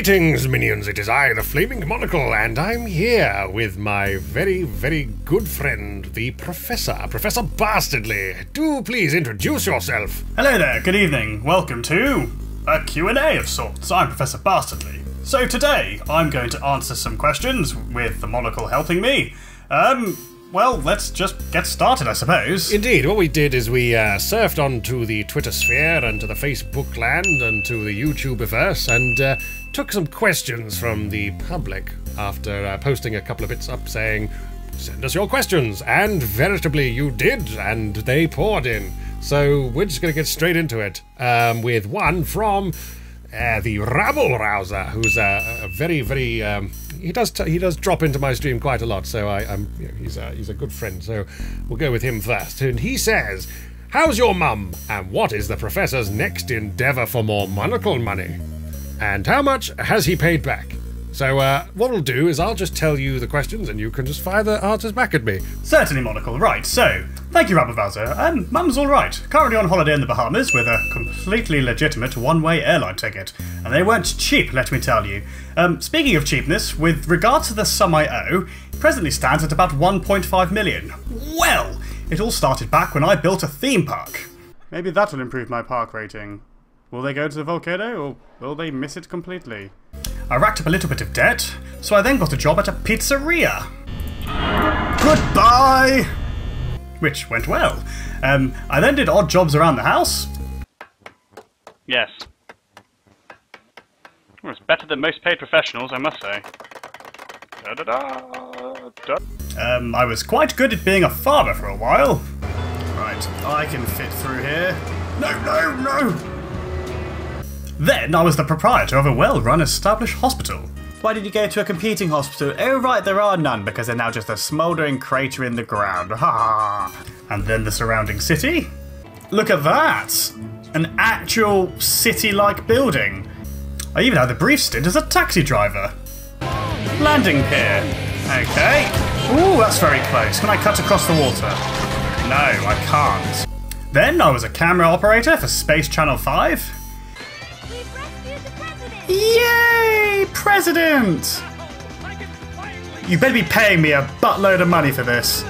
Greetings, minions, it is I, the Flaming Monocle, and I'm here with my very, very good friend, the Professor Bastardly. Do please introduce yourself. Hello there, good evening. Welcome to a Q&A of sorts. I'm Professor Bastardly. So today, I'm going to answer some questions, with the Monocle helping me. Well, let's just get started, I suppose. Indeed, what we did is we surfed onto the Twitter sphere and to the Facebook land and to the YouTubeverse and took some questions from the public after posting a couple of bits up saying, send us your questions, and veritably you did, and they poured in. So we're just going to get straight into it with one from the Rabblerouser, who's a very, very he does drop into my stream quite a lot, so he's a good friend. So we'll go with him first. And he says, "How's your mum? And what is the professor's next endeavour for more Monocle money? And how much has he paid back?" So what we'll do is I'll just tell you the questions and you can just fire the answers back at me. Certainly, Monocle. Right, so, thank you, Rabblerouser. Mum's alright. Currently on holiday in the Bahamas with a completely legitimate one-way airline ticket. And they weren't cheap, let me tell you. Speaking of cheapness, with regards to the sum I owe, it presently stands at about 1.5 million. Well, it all started back when I built a theme park. Maybe that'll improve my park rating. Will they go to the volcano, or will they miss it completely? I racked up a little bit of debt, so I then got a job at a pizzeria. Goodbye! Which went well. I then did odd jobs around the house. Yes. Well, it's better than most paid professionals, I must say. I was quite good at being a farmer for a while. Right, I can fit through here. No! Then I was the proprietor of a well-run established hospital. Why did you go to a competing hospital? Oh right, there are none, because they're now just a smouldering crater in the ground. Ha ha! And then the surrounding city? Look at that! An actual city-like building. I even had a brief stint as a taxi driver. Landing pier. Okay. Ooh, that's very close. Can I cut across the water? No, I can't. Then I was a camera operator for Space Channel 5. Yay! President! You better be paying me a buttload of money for this.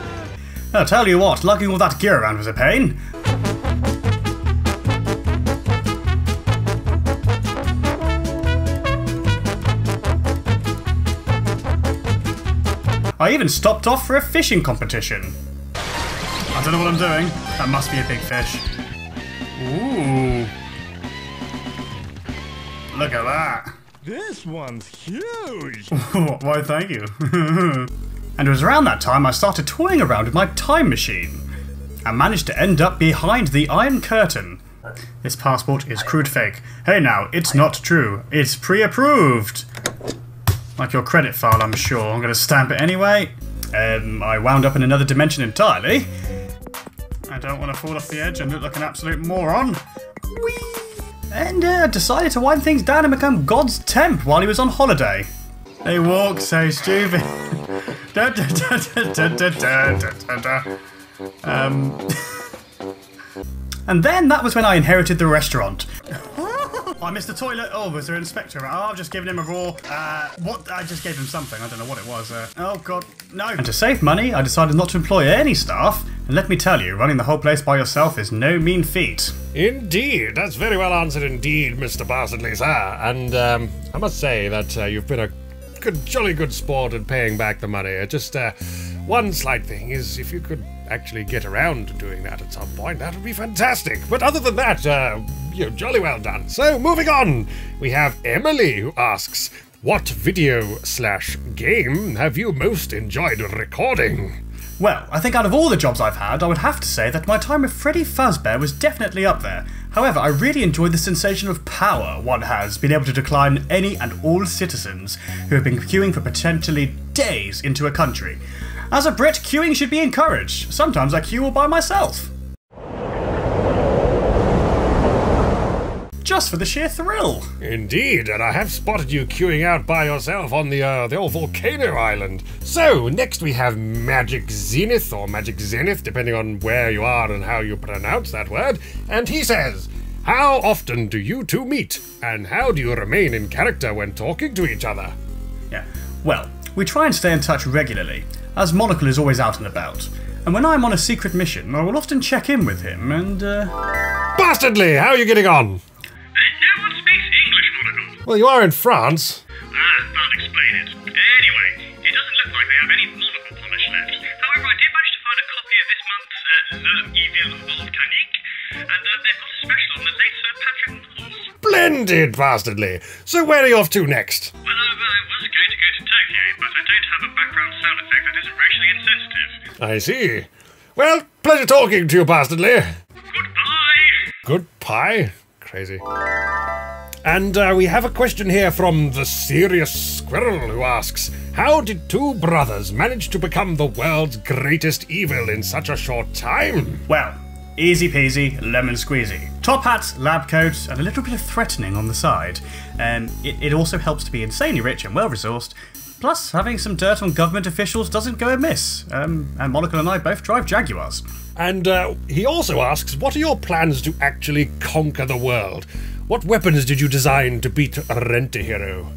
I'll tell you what, lugging all that gear around was a pain. I even stopped off for a fishing competition. I don't know what I'm doing. That must be a big fish. Ooh. Look at that. This one's huge. Why, thank you. And it was around that time I started toying around with my time machine and managed to end up behind the Iron Curtain. This passport is crude fake. Hey now, it's not true. It's pre-approved. Like your credit file, I'm sure. I'm going to stamp it anyway. I wound up in another dimension entirely. I don't want to fall off the edge and look like an absolute moron. Whee! And decided to wind things down and become God's temp while he was on holiday. They walk so stupid. And then that was when I inherited the restaurant. I missed the toilet. Oh, was there an inspector? Oh, I've just given him a raw. What? I just gave him something. I don't know what it was. Oh, God, no. And to save money, I decided not to employ any staff. And let me tell you, running the whole place by yourself is no mean feat. Indeed, that's very well answered indeed, Mr. Bastardly, sir. And I must say that you've been a jolly good sport at paying back the money. Just one slight thing is if you could actually get around to doing that at some point, that would be fantastic. But other than that, you're jolly well done. So, moving on, we have Emily who asks, what video/game have you most enjoyed recording? Well, I think out of all the jobs I've had, I would have to say that my time with Freddy Fazbear was definitely up there. However, I really enjoyed the sensation of power one has, being able to decline any and all citizens who have been queuing for potentially days into a country. As a Brit, queuing should be encouraged. Sometimes I queue all by myself. Just for the sheer thrill. Indeed, and I have spotted you queuing out by yourself on the old volcano island. So, next we have Majiczenith, or Majiczenith, depending on where you are and how you pronounce that word, and he says, How often do you two meet, and how do you remain in character when talking to each other? Yeah, well, we try and stay in touch regularly, as Monocle is always out and about. And when I'm on a secret mission, I will often check in with him and, Bastardly, how are you getting on? No one speaks English, Monocle. Well, you are in France. Can't explain it. Anyway, it doesn't look like they have any Monocle polish left. However, I did manage to find a copy of this month's L'Evil Volcanique, and they've got a special on the late Sir Patrick novels. Splendid, Bastardly. So where are you off to next? Well, I was going to go to Tokyo, but I don't have a background sound effect that isn't racially insensitive. I see. Well, pleasure talking to you, Bastardly. Goodbye! Good pie? Crazy. And we have a question here from the serious Squirrel, who asks, how did two brothers manage to become the world's greatest evil in such a short time? well, easy peasy, lemon squeezy. Top hats, lab coats, and a little bit of threatening on the side. It also helps to be insanely rich and well-resourced. Plus, having some dirt on government officials doesn't go amiss. And Monocle and I both drive Jaguars. And he also asks, what are your plans to actually conquer the world? What weapons did you design to beat Rent-A-Hero?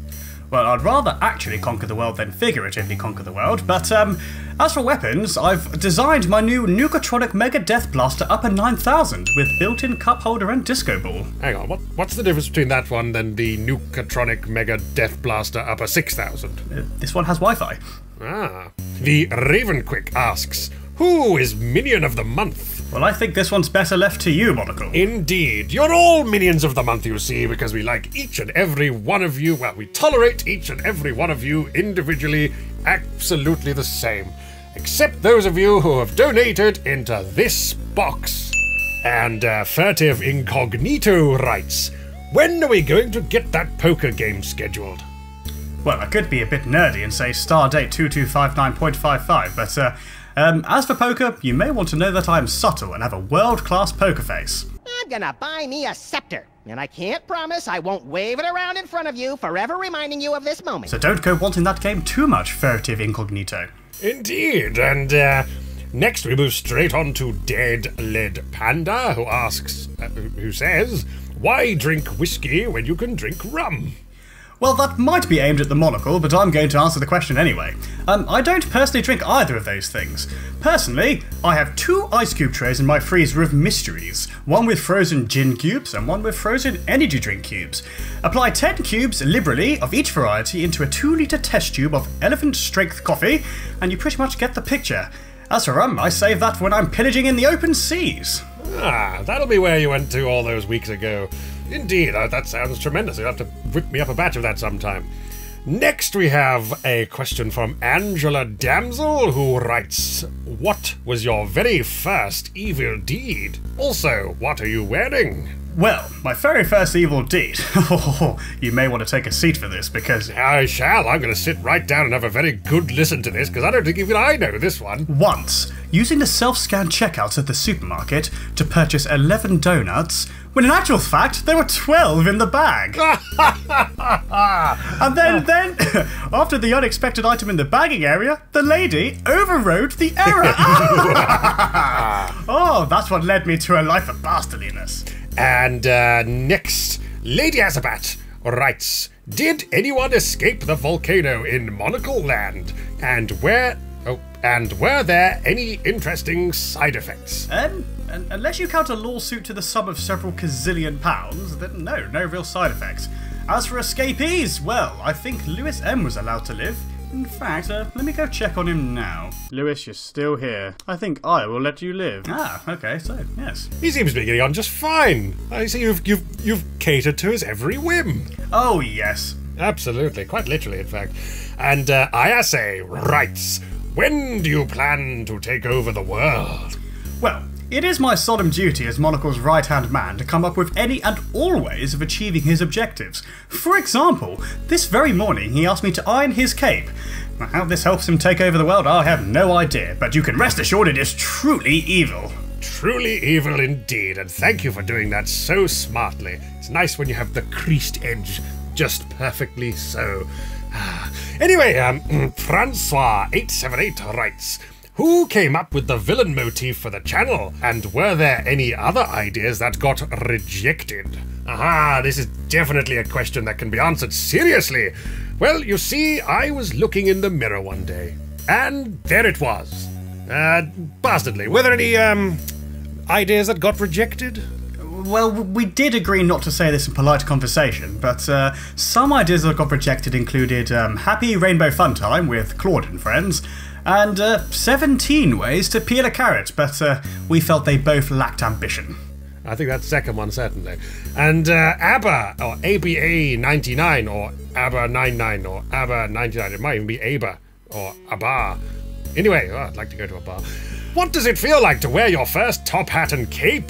Well, I'd rather actually conquer the world than figuratively conquer the world, but as for weapons, I've designed my new Nukatronic Mega Death Blaster Upper 9000 with built-in cup holder and disco ball. Hang on, what's the difference between that one and the Nukatronic Mega Death Blaster Upper 6000? This one has Wi-Fi. Ah. The Ravenquick asks, who is Minion of the Month? Well, I think this one's better left to you, Monocle. Indeed. You're all Minions of the Month, you see, because we like each and every one of you, well, we tolerate each and every one of you individually absolutely the same. Except those of you who have donated into this box. And Furtive Incognito writes, when are we going to get that poker game scheduled? Well, I could be a bit nerdy and say Stardate 2259.55, but as for poker, you may want to know that I'm subtle and have a world-class poker face. I'm gonna buy me a scepter, and I can't promise I won't wave it around in front of you, forever reminding you of this moment. So don't go wanting that game too much, Furtive Incognito. Indeed, and next we move straight on to Dead Lead Panda, who asks, who says, why drink whiskey when you can drink rum? Well, that might be aimed at the Monocle, but I'm going to answer the question anyway. I don't personally drink either of those things. Personally, I have 2 ice cube trays in my freezer of mysteries, one with frozen gin cubes and one with frozen energy drink cubes. Apply 10 cubes liberally of each variety into a 2-litre test tube of elephant strength coffee, and you pretty much get the picture. As for rum, I save that when I'm pillaging in the open seas. Ah, that'll be where you went to all those weeks ago. Indeed, that sounds tremendous. You'll have to whip me up a batch of that sometime. Next we have a question from Angela Damsel, who writes, what was your very first evil deed? Also, what are you wearing? Well, my very first evil deed. You may want to take a seat for this, because I shall. I'm going to sit right down and have a very good listen to this, because I don't think even I know this one. once, using the self-scan checkouts at the supermarket to purchase 11 donuts, when in actual fact there were 12 in the bag. And then, after the unexpected item in the bagging area, the lady overrode the error. Oh, that's what led me to a life of bastardliness. And next, Lady Azabat writes, did anyone escape the volcano in Monocle Land? And were there any interesting side effects? Unless you count a lawsuit to the sum of several gazillion pounds, then no real side effects. As for escapees, well, I think Lewis M was allowed to live. In fact, let me go check on him now. Lewis, you're still here. I think I will let you live. Ah, okay, so, yes. He seems to be getting on just fine. I see you've catered to his every whim. Oh, yes. Absolutely, quite literally, in fact. And Ayase writes, when do you plan to take over the world? Well, it is my solemn duty as Monocle's right-hand man to come up with any and all ways of achieving his objectives. For example, this very morning he asked me to iron his cape. Now, how this helps him take over the world, I have no idea, but you can rest assured it is truly evil. Truly evil indeed, and thank you for doing that so smartly. It's nice when you have the creased edge just perfectly so. Anyway, Francois878 writes, Who came up with the villain motif for the channel? And were there any other ideas that got rejected? Aha, this is definitely a question that can be answered seriously. Well, you see, I was looking in the mirror one day, and there it was. Bastardly. Were there any, ideas that got rejected? Well, we did agree not to say this in polite conversation, but some ideas that got rejected included Happy Rainbow Fun Time with Claude and friends, and 17 ways to peel a carrot, but we felt they both lacked ambition. I think that second one, certainly. And ABBA, or ABA 99, or ABBA 99, or ABBA 99. It might even be ABBA, or ABBA. Anyway, I'd like to go to a bar. What does it feel like to wear your first top hat and cape?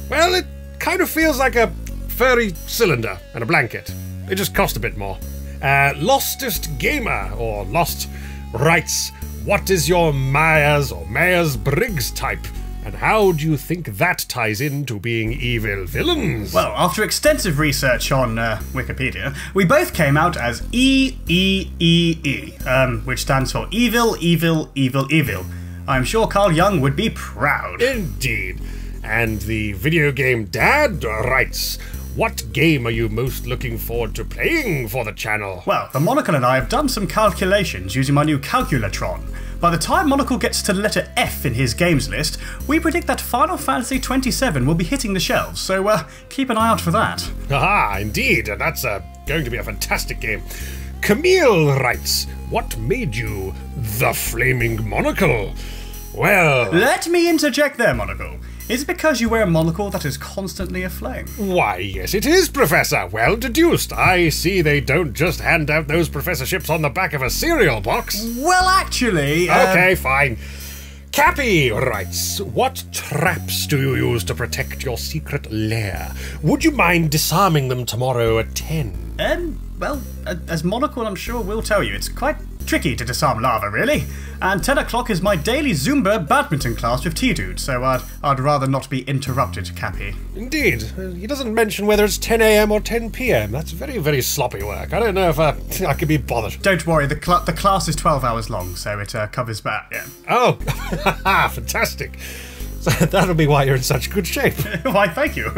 Well, it kind of feels like a furry cylinder and a blanket. It just cost a bit more. Lostest Gamer, or Lost, writes, what is your Myers or Myers-Briggs type? And how do you think that ties into being evil villains? Well, after extensive research on Wikipedia, we both came out as EEEE, which stands for Evil, Evil, Evil, Evil. I'm sure Carl Jung would be proud. Indeed. And the video game dad writes, what game are you most looking forward to playing for the channel? Well, the Monocle and I have done some calculations using my new calculatron. By the time Monocle gets to the letter F in his games list, we predict that Final Fantasy XXVII will be hitting the shelves, so keep an eye out for that. Aha, indeed, and that's going to be a fantastic game. Camille writes, what made you the Flaming Monocle? Well... Let me interject there, Monocle. Is it because you wear a monocle that is constantly aflame? Why, yes it is, Professor. Well deduced. I see they don't just hand out those professorships on the back of a cereal box. Well, actually... Okay, fine. Cappy writes, what traps do you use to protect your secret lair? Would you mind disarming them tomorrow at 10? Well, as Monocle I'm sure will tell you, it's quite tricky to disarm lava, really. And 10 o'clock is my daily Zumba badminton class with T-Dude, so I'd rather not be interrupted, Cappy. Indeed. He doesn't mention whether it's 10 AM or 10 PM. That's very, very sloppy work. I don't know if I could be bothered. Don't worry, the class is 12 hours long, so it covers that, yeah. Oh, fantastic. So that'll be why you're in such good shape. Why, thank you.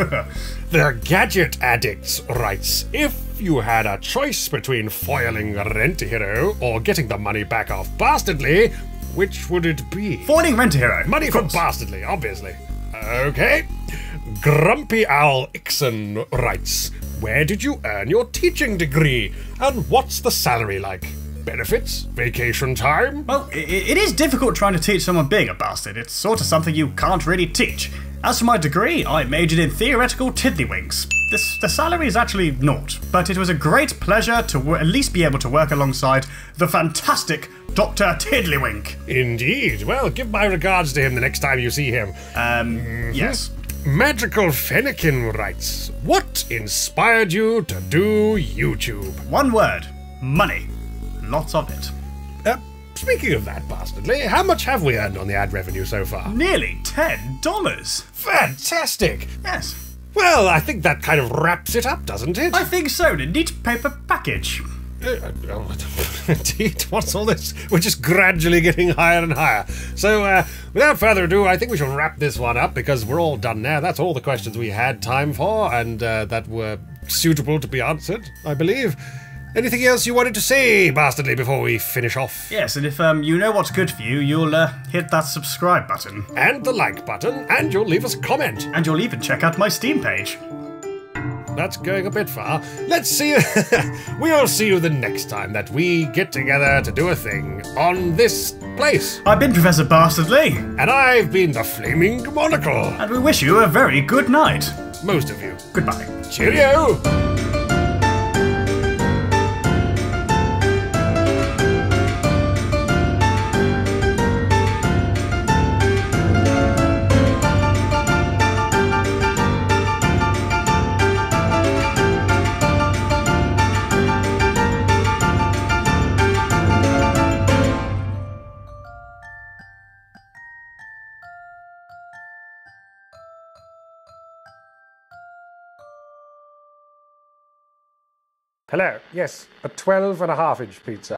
The Gadget Addicts writes, if you had a choice between foiling Rent-A-Hero or getting the money back off Bastardly, which would it be? Foiling Rent-A-Hero. Money from Bastardly, obviously. Okay. Grumpy Owl Ixon writes, where did you earn your teaching degree? And what's the salary like? Benefits? Vacation time? Well, it is difficult trying to teach someone being a bastard. It's sort of something you can't really teach. As for my degree, I majored in theoretical tiddlywinks. The salary is actually naught, but it was a great pleasure to at least be able to work alongside the fantastic Dr. Tiddlywink. Indeed. Well, give my regards to him the next time you see him. Yes. Magical Fennekin writes, what inspired you to do YouTube? One word. Money. Lots of it. Speaking of that, Bastardly, how much have we earned on the ad revenue so far? Nearly $10. Fantastic! Yes. Well, I think that kind of wraps it up, doesn't it? I think so, in a neat paper package. Indeed, what's all this? We're just gradually getting higher and higher. So, without further ado, I think we should wrap this one up because we're all done now. That's all the questions we had time for and that were suitable to be answered, I believe. Anything else you wanted to say, Bastardly, before we finish off? Yes, and if you know what's good for you, you'll hit that subscribe button. And the like button, and you'll leave us a comment. And you'll even check out my Steam page. That's going a bit far. Let's see you. We'll see you the next time that we get together to do a thing on this place. I've been Professor Bastardly. And I've been the Flaming Monocle. And we wish you a very good night. Most of you. Goodbye. Cheerio! Hello, yes, a 12.5-inch pizza.